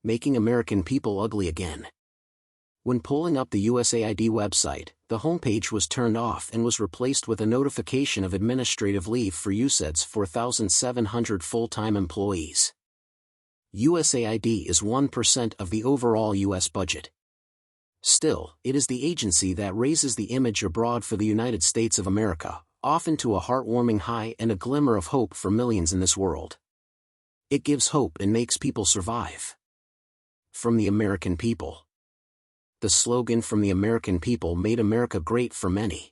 making American people ugly again. When pulling up the USAID website, the homepage was turned off and was replaced with a notification of administrative leave for USAID's 4,700 full-time employees. USAID is 1% of the overall U.S. budget. Still, it is the agency that raises the image abroad for the United States of America, often to a heartwarming high and a glimmer of hope for millions in this world. It gives hope and makes people survive. From the American people. The slogan "From the American people" made America great for many.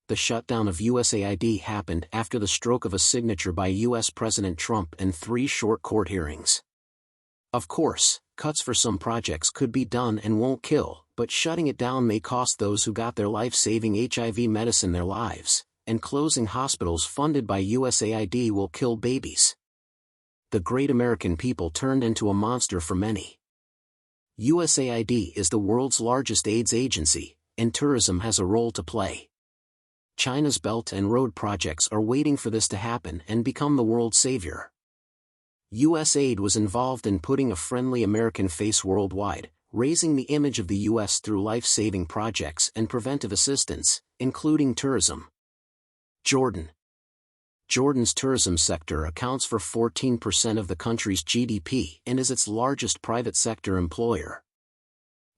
The shutdown of USAID happened after the stroke of a signature by U.S. President Trump and 3 short court hearings. Of course, cuts for some projects could be done and won't kill, but shutting it down may cost those who got their life-saving HIV medicine their lives, and closing hospitals funded by USAID will kill babies. The great American people turned into a monster for many. USAID is the world's largest AIDS agency, and tourism has a role to play. China's Belt and Road projects are waiting for this to happen and become the world's savior. USAID was involved in putting a friendly American face worldwide, raising the image of the U.S. through life-saving projects and preventive assistance, including tourism. Jordan's tourism sector accounts for 14% of the country's GDP and is its largest private sector employer.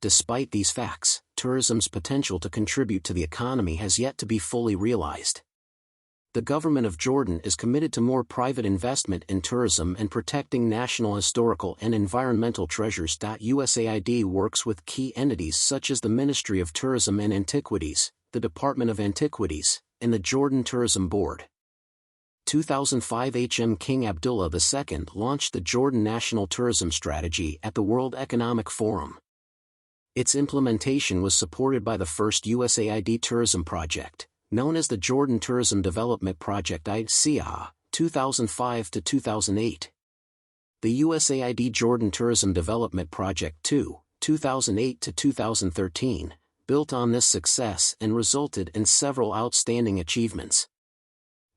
Despite these facts, tourism's potential to contribute to the economy has yet to be fully realized. The government of Jordan is committed to more private investment in tourism and protecting national historical and environmental treasures. USAID works with key entities such as the Ministry of Tourism and Antiquities, the Department of Antiquities, and the Jordan Tourism Board. 2005 King Abdullah II launched the Jordan National Tourism Strategy at the World Economic Forum. Its implementation was supported by the first USAID tourism project, known as the Jordan Tourism Development Project (ICA), 2005 to 2008. The USAID Jordan Tourism Development Project 2, 2008 to 2013, built on this success and resulted in several outstanding achievements.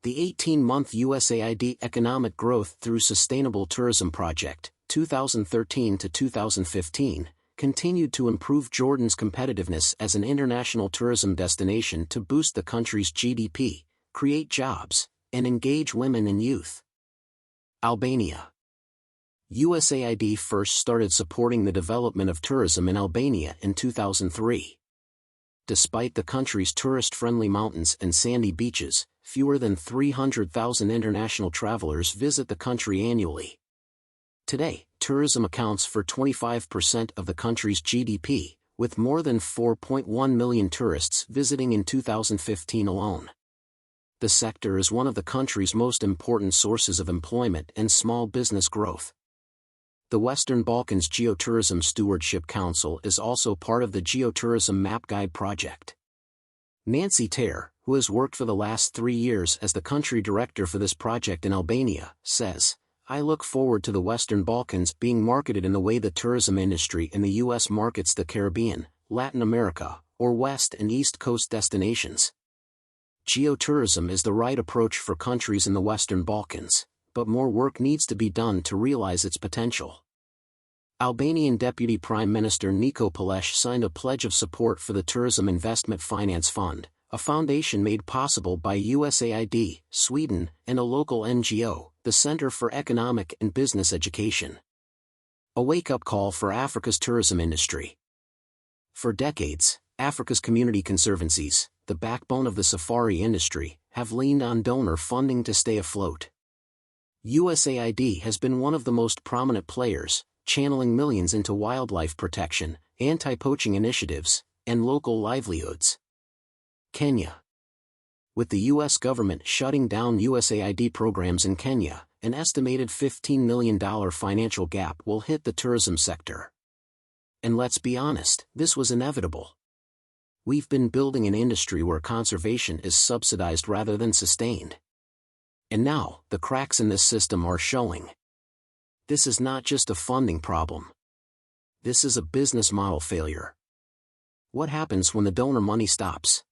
The 18-month USAID Economic Growth through Sustainable Tourism Project, 2013 to 2015, continued to improve Jordan's competitiveness as an international tourism destination to boost the country's GDP, create jobs, and engage women and youth. Albania. USAID first started supporting the development of tourism in Albania in 2003. Despite the country's tourist-friendly mountains and sandy beaches, fewer than 300,000 international travelers visit the country annually. Today, tourism accounts for 25% of the country's GDP, with more than 4.1 million tourists visiting in 2015 alone. The sector is one of the country's most important sources of employment and small business growth. The Western Balkans Geotourism Stewardship Council is also part of the Geotourism Map Guide project. Nancy Tare, who has worked for the last 3 years as the country director for this project in Albania, says, "I look forward to the Western Balkans being marketed in the way the tourism industry in the U.S. markets the Caribbean, Latin America, or West and East Coast destinations." Geotourism is the right approach for countries in the Western Balkans, but more work needs to be done to realize its potential. Albanian Deputy Prime Minister Niko Palesh signed a pledge of support for the Tourism Investment Finance Fund, a foundation made possible by USAID, Sweden, and a local NGO, the Center for Economic and Business Education. A wake-up call for Africa's tourism industry. For decades, Africa's community conservancies, the backbone of the safari industry, have leaned on donor funding to stay afloat. USAID has been one of the most prominent players, channeling millions into wildlife protection, anti-poaching initiatives, and local livelihoods. Kenya. With the U.S. government shutting down USAID programs in Kenya, an estimated $15 million financial gap will hit the tourism sector. And let's be honest, this was inevitable. We've been building an industry where conservation is subsidized rather than sustained. And now, the cracks in this system are showing. This is not just a funding problem. This is a business model failure. What happens when the donor money stops?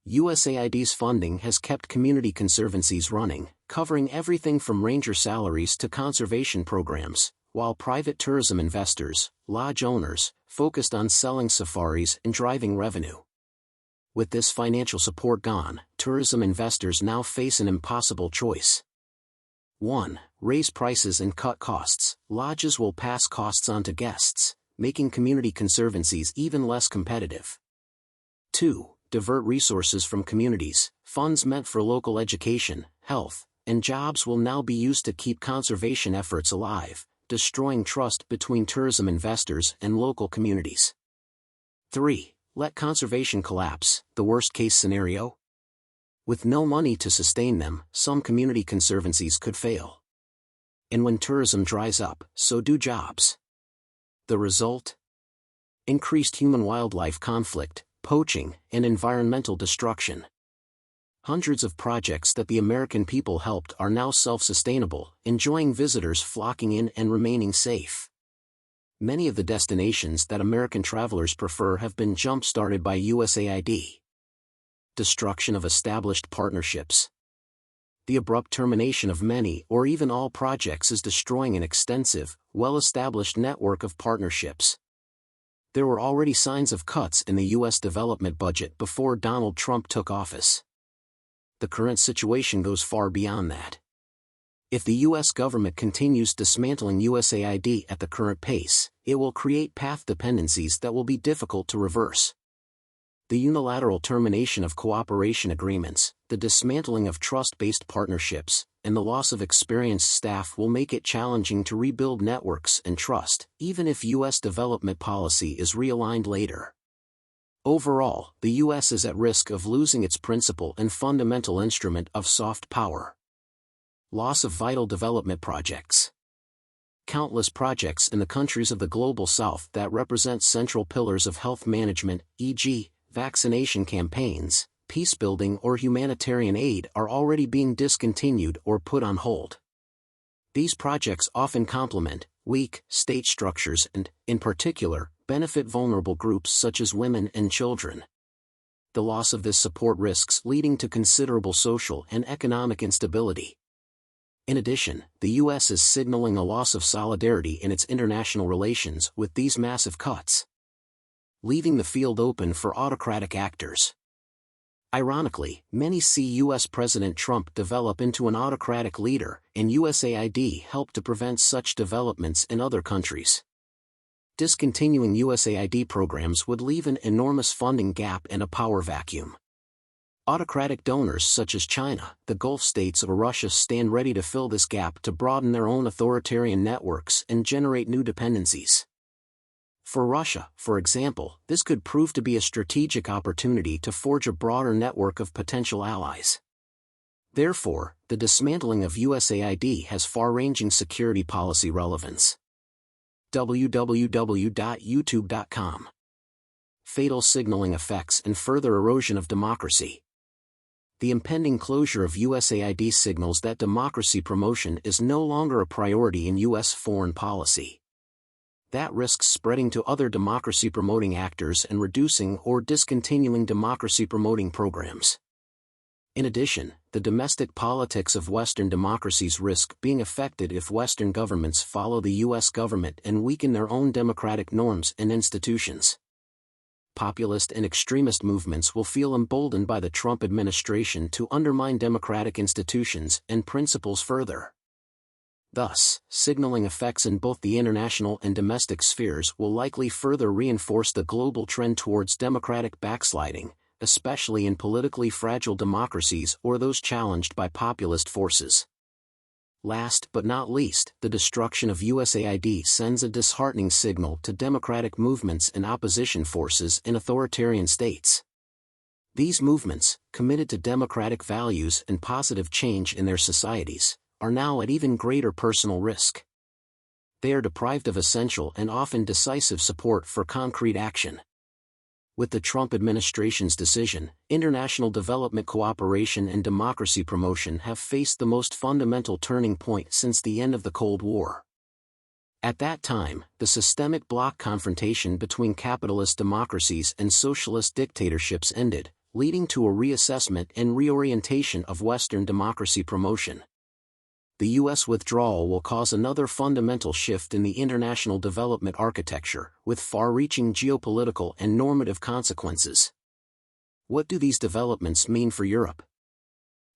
USAID's funding has kept community conservancies running, covering everything from ranger salaries to conservation programs, while private tourism investors, lodge owners, focused on selling safaris and driving revenue. With this financial support gone, tourism investors now face an impossible choice. 1. Raise prices and cut costs. Lodges will pass costs on to guests, making community conservancies even less competitive. 2. Divert resources from communities. Funds meant for local education, health, and jobs will now be used to keep conservation efforts alive, destroying trust between tourism investors and local communities. 3. Let conservation collapse, the worst-case scenario? With no money to sustain them, some community conservancies could fail. And when tourism dries up, so do jobs. The result? Increased human-wildlife conflict, poaching, and environmental destruction. Hundreds of projects that the American people helped are now self-sustainable, enjoying visitors flocking in and remaining safe. Many of the destinations that American travelers prefer have been jump-started by USAID. Destruction of established partnerships. The abrupt termination of many or even all projects is destroying an extensive, well-established network of partnerships. There were already signs of cuts in the U.S. development budget before Donald Trump took office. The current situation goes far beyond that. If the U.S. government continues dismantling USAID at the current pace, it will create path dependencies that will be difficult to reverse. The unilateral termination of cooperation agreements, the dismantling of trust-based partnerships, and the loss of experienced staff will make it challenging to rebuild networks and trust, even if U.S. development policy is realigned later. Overall, the U.S. is at risk of losing its principal and fundamental instrument of soft power. Loss of vital development projects. Countless projects in the countries of the Global South that represent central pillars of health management, e.g., vaccination campaigns, peacebuilding or humanitarian aid, are already being discontinued or put on hold. These projects often complement weak state structures and, in particular, benefit vulnerable groups such as women and children. The loss of this support risks leading to considerable social and economic instability. In addition, the U.S. is signaling a loss of solidarity in its international relations with these massive cuts, leaving the field open for autocratic actors. Ironically, many see U.S. President Trump develop into an autocratic leader, and USAID helped to prevent such developments in other countries. Discontinuing USAID programs would leave an enormous funding gap and a power vacuum. Autocratic donors such as China, the Gulf states, or Russia stand ready to fill this gap to broaden their own authoritarian networks and generate new dependencies. For Russia, for example, this could prove to be a strategic opportunity to forge a broader network of potential allies. Therefore, the dismantling of USAID has far-ranging security policy relevance. www.youtube.com. Fatal signaling effects and further erosion of democracy. The impending closure of USAID signals that democracy promotion is no longer a priority in U.S. foreign policy. That risks spreading to other democracy-promoting actors and reducing or discontinuing democracy-promoting programs. In addition, the domestic politics of Western democracies risk being affected if Western governments follow the U.S. government and weaken their own democratic norms and institutions. Populist and extremist movements will feel emboldened by the Trump administration to undermine democratic institutions and principles further. Thus, signaling effects in both the international and domestic spheres will likely further reinforce the global trend towards democratic backsliding, especially in politically fragile democracies or those challenged by populist forces. Last but not least, the destruction of USAID sends a disheartening signal to democratic movements and opposition forces in authoritarian states. These movements, committed to democratic values and positive change in their societies, are now at even greater personal risk. They are deprived of essential and often decisive support for concrete action. With the Trump administration's decision, international development cooperation and democracy promotion have faced the most fundamental turning point since the end of the Cold War. At that time, the systemic bloc confrontation between capitalist democracies and socialist dictatorships ended, leading to a reassessment and reorientation of Western democracy promotion. the U.S. withdrawal will cause another fundamental shift in the international development architecture, with far-reaching geopolitical and normative consequences. What do these developments mean for Europe?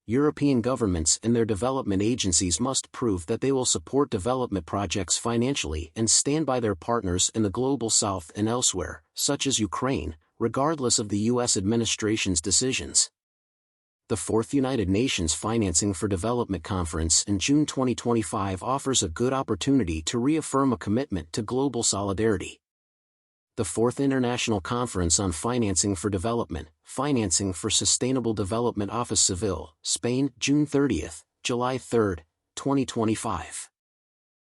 European governments and their development agencies must prove that they will support development projects financially and stand by their partners in the Global South and elsewhere, such as Ukraine, regardless of the U.S. administration's decisions. The Fourth United Nations Financing for Development Conference in June 2025 offers a good opportunity to reaffirm a commitment to global solidarity. The Fourth International Conference on Financing for Development, Financing for Sustainable Development, Office Seville, Spain, June 30, July 3, 2025.